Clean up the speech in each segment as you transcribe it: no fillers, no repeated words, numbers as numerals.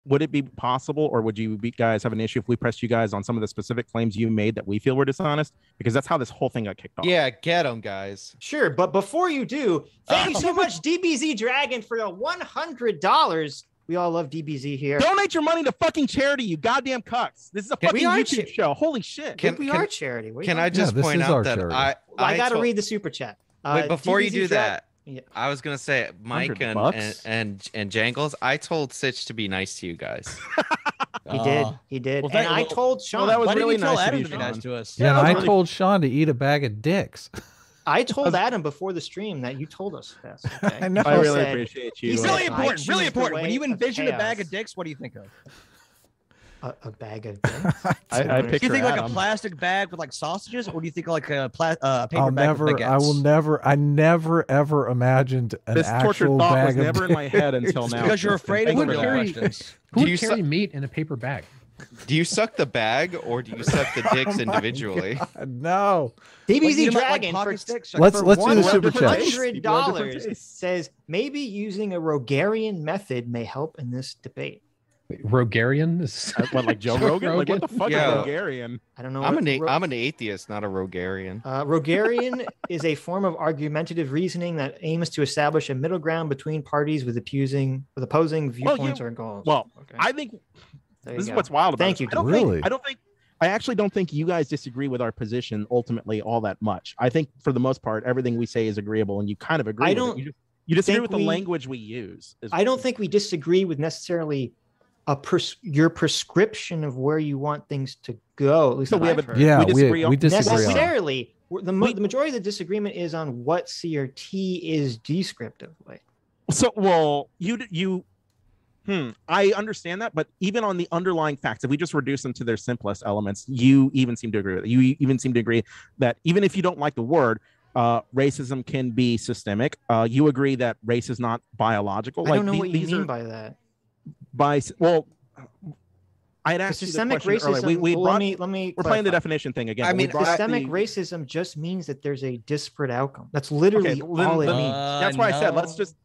would it be possible, or would you guys have an issue if we pressed you guys on some of the specific claims you made that we feel were dishonest? Because that's how this whole thing got kicked off. Yeah, get them, guys. Sure, but before you do, thank you so much, DBZ Dragon, for the $100. We all love DBZ here. Donate your money to fucking charity, you goddamn cucks. This is a fucking YouTube show. Holy shit. We are charity. Can I just point out that I got to read the super chat. Wait, before you do that, yeah. I was gonna say, Mike and Jangles, I told Sitch to be nice to you guys. He did. Well, I told Sean. That was Why really did you tell nice Adam to be nice to us? Yeah, and I told Sean to eat a bag of dicks. I told Adam before the stream that you told us this. Okay? I know. I really appreciate you. He's really important. Really important. When you envision a bag of dicks, what do you think of? A bag of dicks? I do you think like a plastic bag with like sausages, or do you think like a paper bag with baguettes? I never ever imagined an actual thought bag was of never in my head until now. Because you're afraid of the real questions. Who would carry meat in a paper bag? Do you suck the bag, or do you suck the dicks individually? No. DBZ Dragon let's do the super chat. $100 says maybe using a Rogarian method may help in this debate. Wait, Rogarian? Is what, like Joe Rogan? Like, what the fuck is Rogarian? I don't know. I'm an atheist, not a Rogarian. Rogarian is a form of argumentative reasoning that aims to establish a middle ground between parties with opposing viewpoints or goals. Well, okay. I think this is what's wild about Thank you. I actually don't think you guys disagree with our position ultimately all that much. I think for the most part, everything we say is agreeable, and you kind of agree. You disagree with the language we use. I don't think we disagree with necessarily your prescription of where you want things to go. At least so we disagree necessarily. The majority of the disagreement is on what CRT is descriptively. So, I understand that, but even on the underlying facts, if we just reduce them to their simplest elements, you even seem to agree with it. You even seem to agree that even if you don't like the word, racism can be systemic. You agree that race is not biological. I don't know what you mean by that. I had asked systemic you the question racism. earlier. We're playing the definition thing again. I mean, systemic racism just means that there's a disparate outcome. That's literally all it means. That's why I said let's just.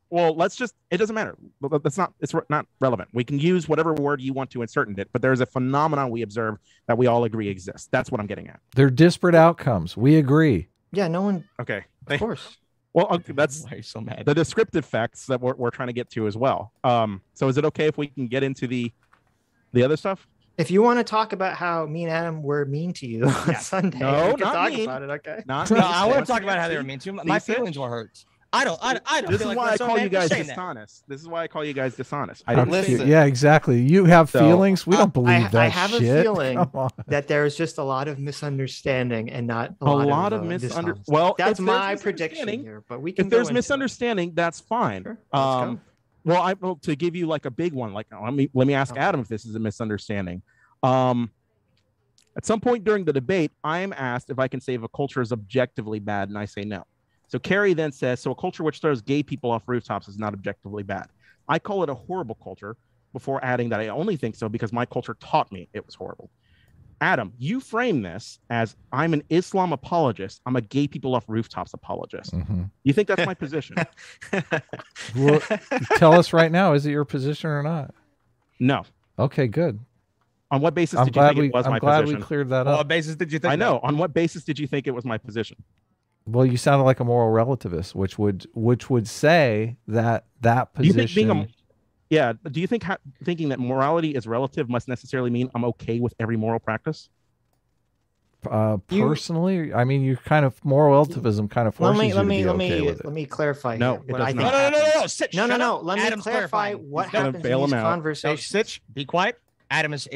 It doesn't matter. It's not relevant. We can use whatever word you want to insert in it, but there's a phenomenon we observe that we all agree exists. That's what I'm getting at. They're disparate outcomes. We agree. Yeah, no one. Okay, of course. Well, okay, that's why you're so mad. The descriptive facts that we're trying to get to as well. So is it okay if we can get into the other stuff? If you want to talk about how me and Adam were mean to you on Sunday, no, we can not talk mean. about it. Okay. I want to talk about how they were mean to you. My feelings were hurt. I don't. This is why I call you guys dishonest. This is why I call you guys dishonest. I didn't listen. Yeah, exactly. You have feelings. We don't believe that. I have shit. a feeling that there's just a lot of misunderstanding and not a lot of misunderstanding. Well, that's my prediction here. But we can. If there's misunderstanding, that's fine. Sure. To give you like a big one, like let me ask Adam if this is a misunderstanding. At some point during the debate, I am asked if I can say if a culture is objectively bad, and I say no. So Carrie then says, so a culture which throws gay people off rooftops is not objectively bad. I call it a horrible culture before adding that I only think so because my culture taught me it was horrible. Adam, you frame this as I'm an Islam apologist. I'm a gay people off rooftops apologist. Mm-hmm. You think that's my position? Well, tell us right now, is it your position or not? No. Okay, good. On what basis did you think it was my position? I'm glad we cleared that up. On what basis did you think? I know. On what basis did you think it was my position? Well, you sounded like a moral relativist, which would say that position. Do you think thinking that morality is relative must necessarily mean I'm okay with every moral practice? Personally, I mean, you kind of moral relativism kind of forces you to be okay with it. Let me clarify. No, what I think. No. Sitch, no. Let me clarify what happens in these conversations. Sitch, be quiet. Adam is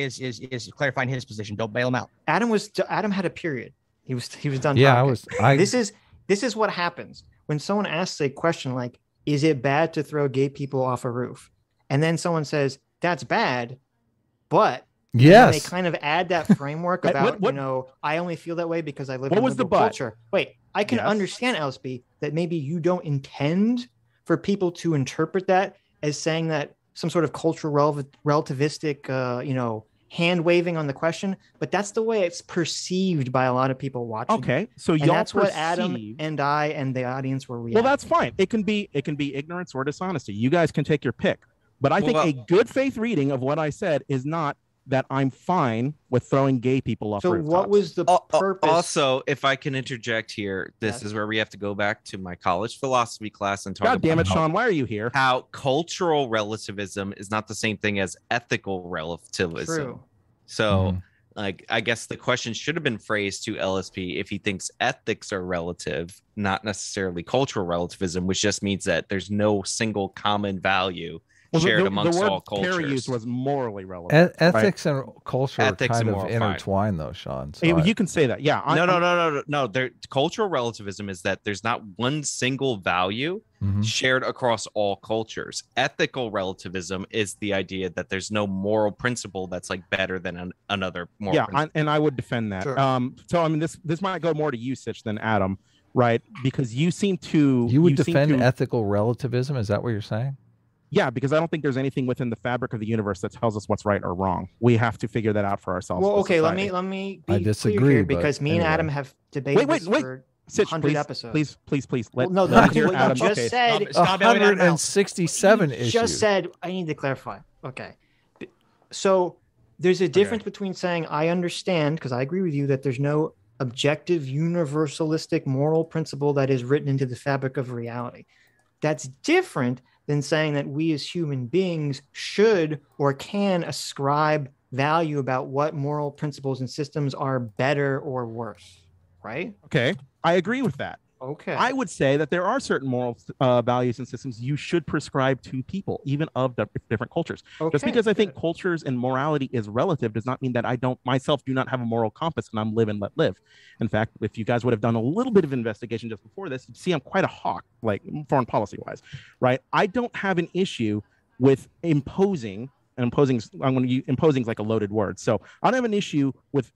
clarifying his position. Don't bail him out. Adam had a period. He was done. Yeah, talking. This is what happens when someone asks a question like, "Is it bad to throw gay people off a roof?" And then someone says, "That's bad," but they kind of add that framework about I only feel that way because I live in a liberal culture. Wait, I can understand, LSB, that maybe you don't intend for people to interpret that as saying that some sort of cultural relativistic, hand waving on the question, but that's the way it's perceived by a lot of people watching. Okay, so that's what Adam and I and the audience were reacting. Well, that's fine. It can be ignorance or dishonesty. You guys can take your pick. But I think a good faith reading of what I said is not that I'm fine with throwing gay people off rooftops. What was the purpose? Also, if I can interject here, this is where we have to go back to my college philosophy class and talk God damn it, Sean, why are you here? How cultural relativism is not the same thing as ethical relativism. True. So, like, I guess the question should have been phrased to LSP if he thinks ethics are relative, not necessarily cultural relativism, which just means that there's no single common value shared amongst all cultures. Carrie used was morally relevant. Ethics and culture are kind of intertwined, though, Sean. So you can say that, yeah. No. Cultural relativism is that there's not one single value shared across all cultures. Ethical relativism is the idea that there's no moral principle that's like better than another moral principle. And I would defend that. Sure. So I mean, this might go more to you, Sitch, than Adam, right? Because you seem to defend ethical relativism. Is that what you're saying? Yeah, because I don't think there's anything within the fabric of the universe that tells us what's right or wrong. We have to figure that out for ourselves. Well, okay, let me be clear here, because me and Adam have debated this for Sitch, 100 episodes. Please. What you just said. 167 issues. Just said, I need to clarify. Okay. So there's a difference between saying I understand, because I agree with you that there's no objective, universalistic moral principle that is written into the fabric of reality. That's different than saying that we as human beings should or can ascribe value about what moral principles and systems are better or worse, right? Okay, I agree with that. Okay. I would say that there are certain moral values and systems you should prescribe to people, even of different cultures. Okay, just because I think cultures and morality is relative does not mean that I don't myself do not have a moral compass and I'm live and let live. In fact, if you guys would have done a little bit of investigation just before this, you'd see I'm quite a hawk, like foreign policy wise, right? I don't have an issue with imposing. And imposing is like a loaded word. So I don't have an issue with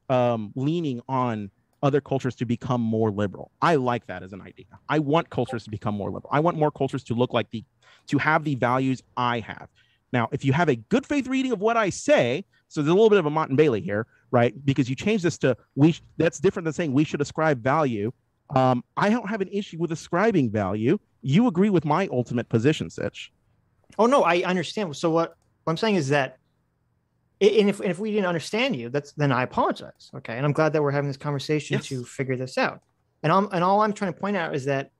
leaning on other cultures to become more liberal. I like that as an idea. I want cultures to become more liberal. I want more cultures to look like to have the values I have. Now, if you have a good faith reading of what I say, so there's a little bit of a Mott and Bailey here, right? Because you change this to that's different than saying we should ascribe value. I don't have an issue with ascribing value. You agree with my ultimate position, Sitch. Oh no, I understand. So what I'm saying is that, and if we didn't understand you, then I apologize. Okay. And I'm glad that we're having this conversation to figure this out. And all I'm trying to point out is that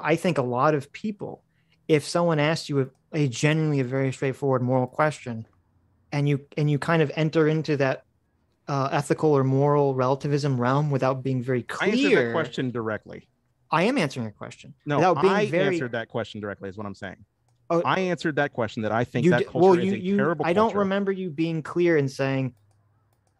I think a lot of people, if someone asked you a genuinely a very straightforward moral question, and you kind of enter into that ethical or moral relativism realm without being very clear. I answered that question directly. I am answering a question. No, answered that question directly is what I'm saying. Oh, I answered that question that I think that culture is a terrible culture. I don't remember you being clear and saying,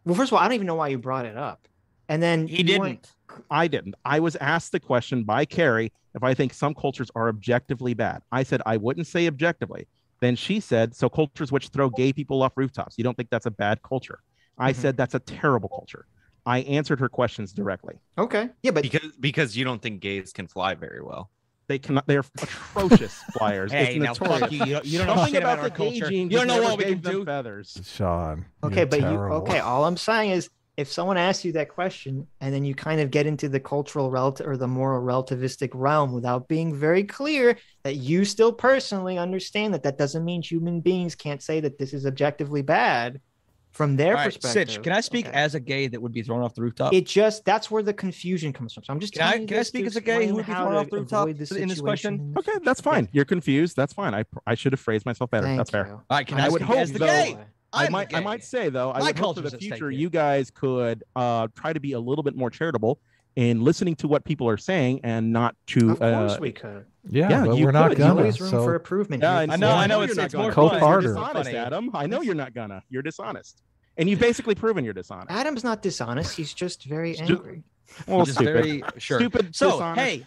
well, first of all, I don't even know why you brought it up. And then he didn't. I didn't. I was asked the question by Carrie if I think some cultures are objectively bad. I said I wouldn't say objectively. Then she said, so cultures which throw gay people off rooftops, you don't think that's a bad culture? I said that's a terrible culture. I answered her questions directly. Okay. Yeah, but because you don't think gays can fly very well. They cannot. They're atrocious flyers. Hey, now fuck you. You don't know shit about our culture. You don't know what we can do. Feathers, Sean. Okay, but all I'm saying is, if someone asks you that question and then you kind of get into the cultural or the moral relativistic realm without being very clear that you still personally understand that doesn't mean human beings can't say that this is objectively bad. From their perspective. Sitch, can I speak as a gay that would be thrown off the rooftop? That's where the confusion comes from. So I'm just can I speak as a gay who would be thrown off the rooftop in this question? Okay, that's fine. You're confused. That's fine. I should have phrased myself better. That's fair. All right, can I speak as the gay? I might say though, I would hope for the future you guys could try to be a little bit more charitable in listening to what people are saying and not to. Of course we could. Yeah, but we're not gonna. Always room for improvement. Yeah, I know it's more co-harder. You're dishonest, Adam. I know you're not gonna. You're dishonest. And you've basically proven you're dishonest. Adam's not dishonest. He's just very angry. Well, just very sure. Stupid. So hey,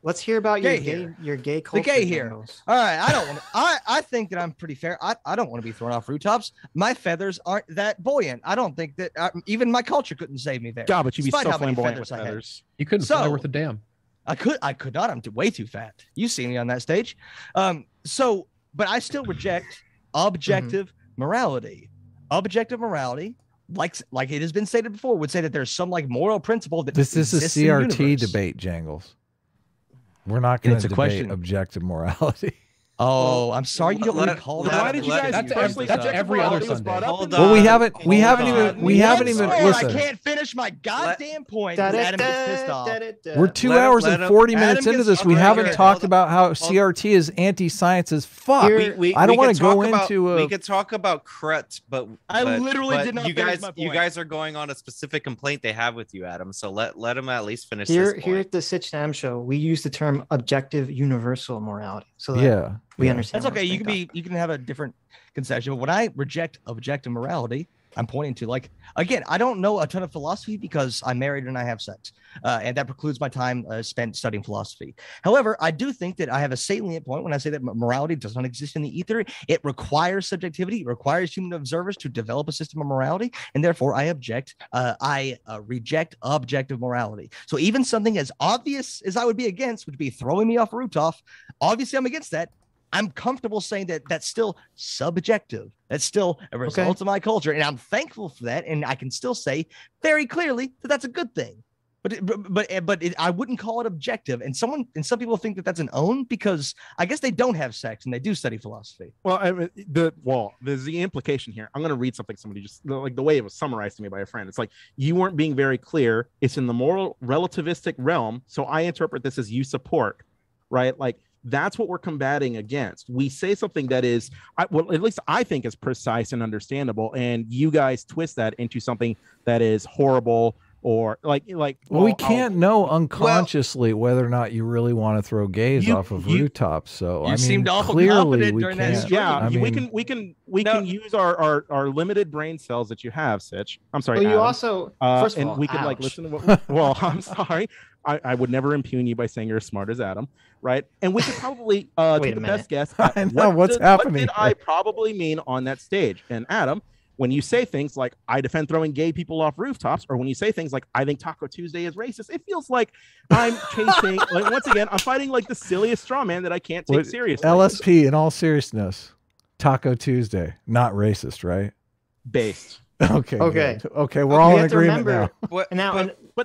let's hear about your gay culture. The gay here. All right, I don't want. I think that I'm pretty fair. I don't want to be thrown off rooftops. My feathers aren't that buoyant. I don't think that even my culture couldn't save me there. God, but you'd be so flamboyant with feathers. You couldn't fly worth a damn. I could not. I'm way too fat. You see me on that stage. But I still reject objective morality. Objective morality, like it has been stated before, would say that there's some like moral principle that this is a CRT debate, Jangles. We're not going to debate objective morality. Oh, I'm sorry you don't recall that. Why did you guys? That's every other Sunday. Hold Well, we on. haven't even listen. I can't finish my goddamn point. Adam gets pissed off. We're 2 hours and 40 minutes into this. We haven't talked about how CRT is anti-science as fuck. I don't want to go into. We could talk about Crut, but I literally did not. You guys are going on a specific complaint they have with you, Adam. So let him at least finish. Here this point. at the Sitch and Adam show, we use the term objective universal morality. So that we understand. That's okay. You can have a different conception. But when I reject objective morality, I'm pointing to, like, again, I don't know a ton of philosophy because I'm married and I have sex, and that precludes my time spent studying philosophy. However, I do think that I have a salient point when I say that morality does not exist in the ether. It requires subjectivity. It requires human observers to develop a system of morality, and therefore I reject objective morality. So even something as obvious as I would be against would be throwing me off a rooftop. Obviously, I'm against that. I'm comfortable saying that that's still subjective. That's still a result of my culture. And I'm thankful for that. And I can still say very clearly that that's a good thing. But I wouldn't call it objective. And some people think that that's an own because I guess they don't have sex and they do study philosophy. Well, there's the implication here. I'm going to read something somebody just like the way it was summarized to me by a friend. It's like, you weren't being very clear. It's in the moral relativistic realm. So I interpret this as you support, right? Like, that's what we're combating against. We say something that is, well, at least I think is precise and understandable, and you guys twist that into something that is horrible or like. Well, we can't know unconsciously whether or not you really want to throw gays off of rooftops. So you seemed awful clearly confident during that stream. Yeah, we can use our limited brain cells that you have, Sitch. I'm sorry. Well, Adam. you also first of all, we can listen to what. Well, I'm sorry. I would never impugn you by saying you're as smart as Adam, right? And we could probably take the best guess at what's happening. What did I probably mean on that stage? And Adam, when you say things like I defend throwing gay people off rooftops, or when you say things like I think Taco Tuesday is racist, it feels like I'm chasing. Like, once again, I'm fighting like the silliest straw man that I can't take seriously. LSP, in all seriousness, Taco Tuesday, not racist, right? Based. Okay. We're all in agreement now. But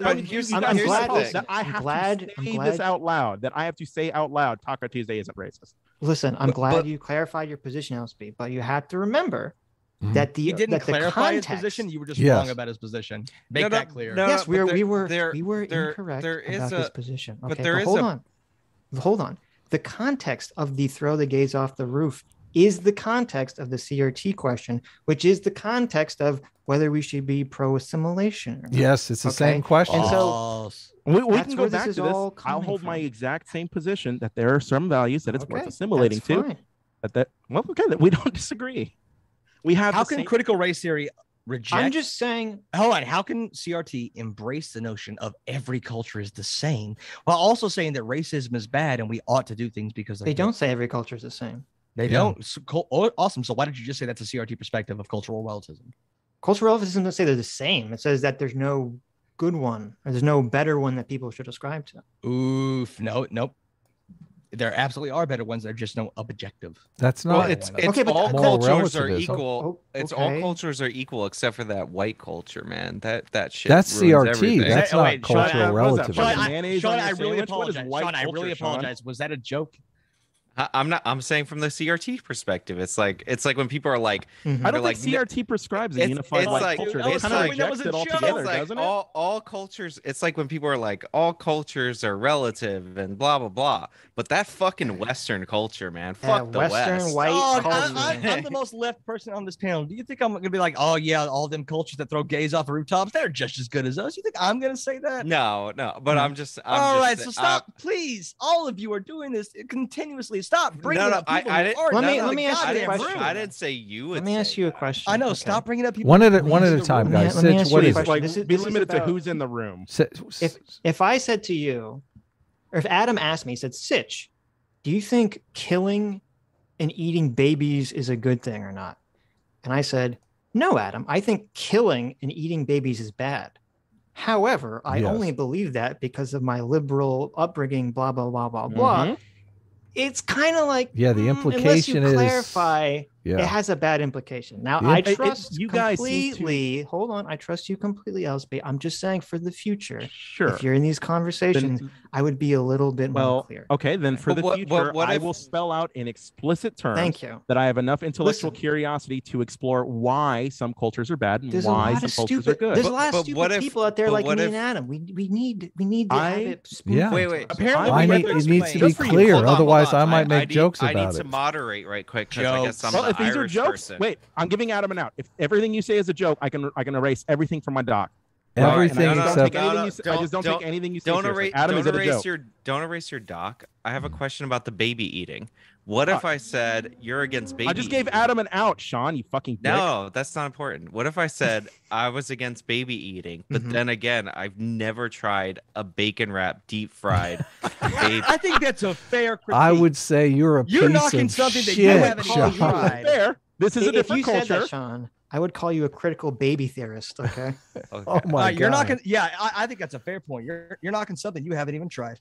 I'm glad that I have to say this out loud. That I have to say out loud, Taco Tuesday isn't racist. Listen, I'm glad you clarified your position, LSP, but you have to remember that he didn't clarify his position. You were just wrong about his position. Make that clear. Yes, we were incorrect about his position. Okay, but hold on. The context of the throw the gays off the roof is the context of the CRT question, which is the context of whether we should be pro-assimilation. Yes, it's the same question. And so we can go back to this. I'll hold my exact same position that there are some values that it's worth assimilating to. That we don't disagree. We have. How can critical race theory reject? I'm just saying. Hold on. How can CRT embrace the notion of every culture is the same while also saying that racism is bad and we ought to do things because they don't say every culture is the same. They don't. So, awesome. So why did you just say that's a CRT perspective of cultural relativism? Cultural relativism doesn't say they're the same. It says that there's no good one or there's no better one that people should ascribe to. Oof. Nope. There absolutely are better ones. They're just no objective. That's not. Well, it's all cultures are equal. It's all cultures are equal except for that white culture, man. That shit. That's CRT. Everything. That's not cultural relativism. Sean, I really apologize. Sean, I really apologize. Was that a joke? I'm saying from the CRT perspective, it's like when people are like, I don't think CRT prescribes a unified white culture. They kind of reject it altogether, doesn't it? All cultures. It's like when people are like, all cultures are relative and blah blah blah. But that fucking Western culture, man, fuck the Western West. white culture. I'm the most left person on this panel. Do you think I'm gonna be like, oh yeah, all them cultures that throw gays off rooftops, they're just as good as us? You think I'm gonna say that? No. But I'm all right. So stop, please. All of you are doing this continuously. Stop bringing up people. Let me ask you a question. I didn't say you would. Let me ask you a question. I know. Stop bringing up people. One at a time, guys. Sitch, what is it? Like, be limited to who's in the room. If I said to you, or if Adam asked me, he said, Sitch, do you think killing and eating babies is a good thing or not? And I said, no, Adam, I think killing and eating babies is bad. However, I only believe that because of my liberal upbringing, blah, blah, blah, blah, blah. It's kind of like, the implication unless you clarify it has a bad implication. Now, I trust you guys completely. Hold on, I trust you completely, Elspeth. I'm just saying for the future. Sure. If you're in these conversations, I would be a little bit more clear. Okay, then for the future, I will spell out in explicit terms that I have enough intellectual curiosity to explore why some cultures are bad and why some cultures are good. There's a lot of stupid people out there like me and Adam. We need to have it. Wait. Apparently, it needs to be clear. Otherwise, I might make jokes about it. I need to moderate right quick because I guess I'm if these are jokes, person. Wait, I'm giving Adam an out. If everything you say is a joke, I can erase everything from my doc. Everything except I just don't take anything you say. Don't erase your doc. I have a question about the baby eating. What if I said you're against baby? I just gave Adam an out, Sean. You fucking dick. No, that's not important. What if I said I was against baby eating, but then again, I've never tried a bacon wrap deep fried baby. I think that's a fair critique. I would say you're knocking something that you haven't even tried. Fair. This is a different culture. If you said that, Sean, I would call you a critical baby theorist. Okay. Oh my God. You're knocking. Yeah, I think that's a fair point. You're knocking something you haven't even tried.